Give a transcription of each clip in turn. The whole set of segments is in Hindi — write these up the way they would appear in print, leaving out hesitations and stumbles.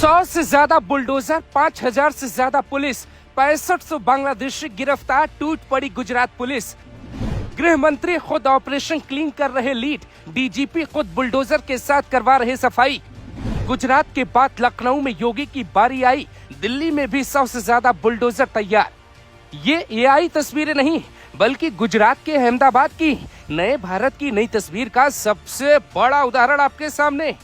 100 से ज्यादा बुलडोजर, 5000 से ज्यादा पुलिस, 6500 बांग्लादेशी गिरफ्तार, टूट पड़ी गुजरात पुलिस। गृह मंत्री खुद ऑपरेशन क्लीन कर रहे लीड, डीजीपी खुद बुलडोजर के साथ करवा रहे सफाई। गुजरात के बाद लखनऊ में योगी की बारी आई, दिल्ली में भी 100 से ज्यादा बुलडोजर तैयार। ये एआई तस्वीरें नहीं बल्कि गुजरात के अहमदाबाद की नए भारत की नई तस्वीर का सबसे बड़ा उदाहरण आपके सामने।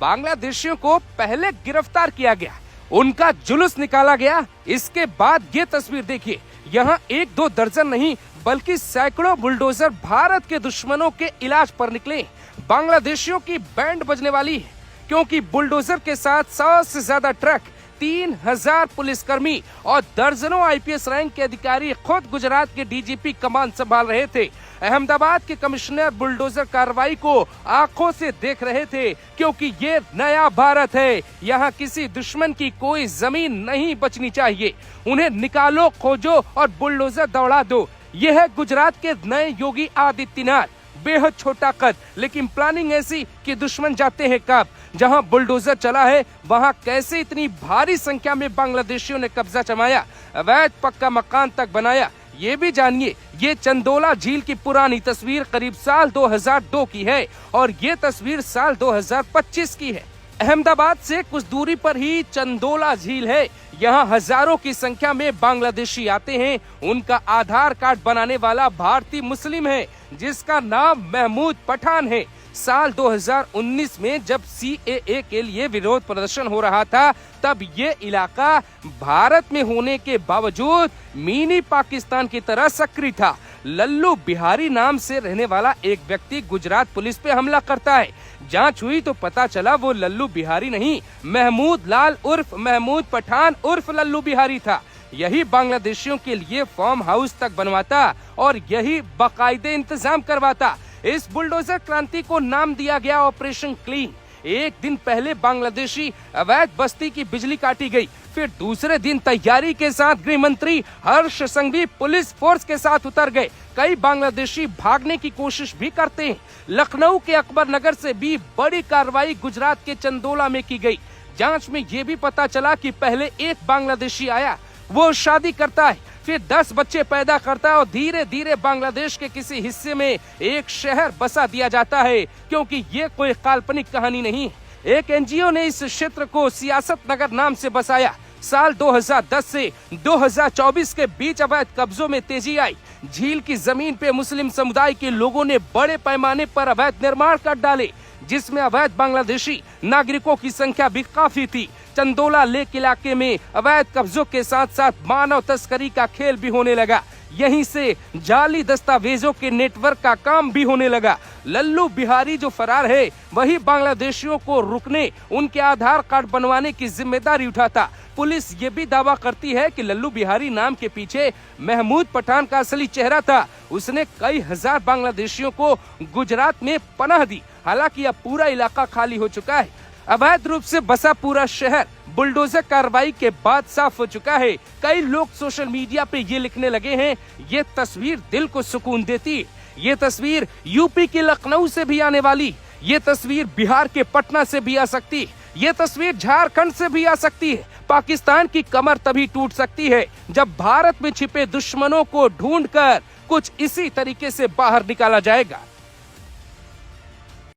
बांग्लादेशियों को पहले गिरफ्तार किया गया, उनका जुलूस निकाला गया, इसके बाद ये तस्वीर देखिए। यहाँ 1-2 दर्जन नहीं बल्कि सैकड़ों बुलडोजर भारत के दुश्मनों के इलाज पर निकले। बांग्लादेशियों की बैंड बजने वाली है क्योंकि बुलडोजर के साथ 100 से ज्यादा ट्रक, 3000 पुलिसकर्मी और दर्जनों आईपीएस रैंक के अधिकारी खुद गुजरात के डीजीपी कमान संभाल रहे थे। अहमदाबाद के कमिश्नर बुलडोजर कार्रवाई को आंखों से देख रहे थे क्योंकि ये नया भारत है। यहाँ किसी दुश्मन की कोई जमीन नहीं बचनी चाहिए। उन्हें निकालो, खोजो और बुलडोजर दौड़ा दो। यह है गुजरात के नए योगी आदित्यनाथ। बेहद छोटा कद लेकिन प्लानिंग ऐसी कि दुश्मन जाते हैं कब। जहां बुलडोजर चला है वहां कैसे इतनी भारी संख्या में बांग्लादेशियों ने कब्जा जमाया, अवैध पक्का मकान तक बनाया, ये भी जानिए। ये चंदोला झील की पुरानी तस्वीर करीब साल 2002 की है और ये तस्वीर साल 2025 की है। अहमदाबाद से कुछ दूरी पर ही चंदोला झील है। यहाँ हजारों की संख्या में बांग्लादेशी आते हैं। उनका आधार कार्ड बनाने वाला भारतीय मुस्लिम है जिसका नाम महमूद पठान है। साल 2019 में जब सीएए के लिए विरोध प्रदर्शन हो रहा था तब ये इलाका भारत में होने के बावजूद मिनी पाकिस्तान की तरह सक्रिय था। लल्लू बिहारी नाम से रहने वाला एक व्यक्ति गुजरात पुलिस पे हमला करता है। जांच हुई तो पता चला वो लल्लू बिहारी नहीं, महमूद लाल उर्फ महमूद पठान उर्फ लल्लू बिहारी था। यही बांग्लादेशियों के लिए फार्म हाउस तक बनवाता और यही बाकायदे इंतजाम करवाता। इस बुलडोजर क्रांति को नाम दिया गया ऑपरेशन क्लीन। एक दिन पहले बांग्लादेशी अवैध बस्ती की बिजली काटी गई, फिर दूसरे दिन तैयारी के साथ गृह मंत्री हर्ष संघवी पुलिस फोर्स के साथ उतर गए। कई बांग्लादेशी भागने की कोशिश भी करते हैं। लखनऊ के अकबर नगर से भी बड़ी कार्रवाई गुजरात के चंदोला में की गई। जांच में ये भी पता चला कि पहले एक बांग्लादेशी आया, वो शादी करता है, फिर 10 बच्चे पैदा करता है और धीरे धीरे बांग्लादेश के किसी हिस्से में एक शहर बसा दिया जाता है। क्योंकि ये कोई काल्पनिक कहानी नहीं। एक एनजीओ ने इस क्षेत्र को सियासत नगर नाम से बसाया। साल 2010 से 2024 के बीच अवैध कब्जों में तेजी आई। झील की जमीन पे मुस्लिम समुदाय के लोगों ने बड़े पैमाने पर अवैध निर्माण कर डाले जिसमें अवैध बांग्लादेशी नागरिकों की संख्या भी काफी थी। चंदोला लेक इलाके में अवैध कब्जों के साथ साथ मानव तस्करी का खेल भी होने लगा। यहीं से जाली दस्तावेजों के नेटवर्क का काम भी होने लगा। लल्लू बिहारी जो फरार है वही बांग्लादेशियों को रुकने, उनके आधार कार्ड बनवाने की जिम्मेदारी उठाता। पुलिस ये भी दावा करती है कि लल्लू बिहारी नाम के पीछे महमूद पठान का असली चेहरा था। उसने कई हजार बांग्लादेशियों को गुजरात में पनाह दी। हालांकि अब पूरा इलाका खाली हो चुका है। अवैध रूप से बसा पूरा शहर बुलडोजर कार्रवाई के बाद साफ हो चुका है। कई लोग सोशल मीडिया पे ये लिखने लगे हैं, ये तस्वीर दिल को सुकून देती है। ये तस्वीर यूपी के लखनऊ से भी आने वाली, ये तस्वीर बिहार के पटना से भी आ सकती है, ये तस्वीर झारखंड से भी आ सकती है। पाकिस्तान की कमर तभी टूट सकती है जब भारत में छिपे दुश्मनों को ढूंढकर कुछ इसी तरीके से बाहर निकाला जाएगा।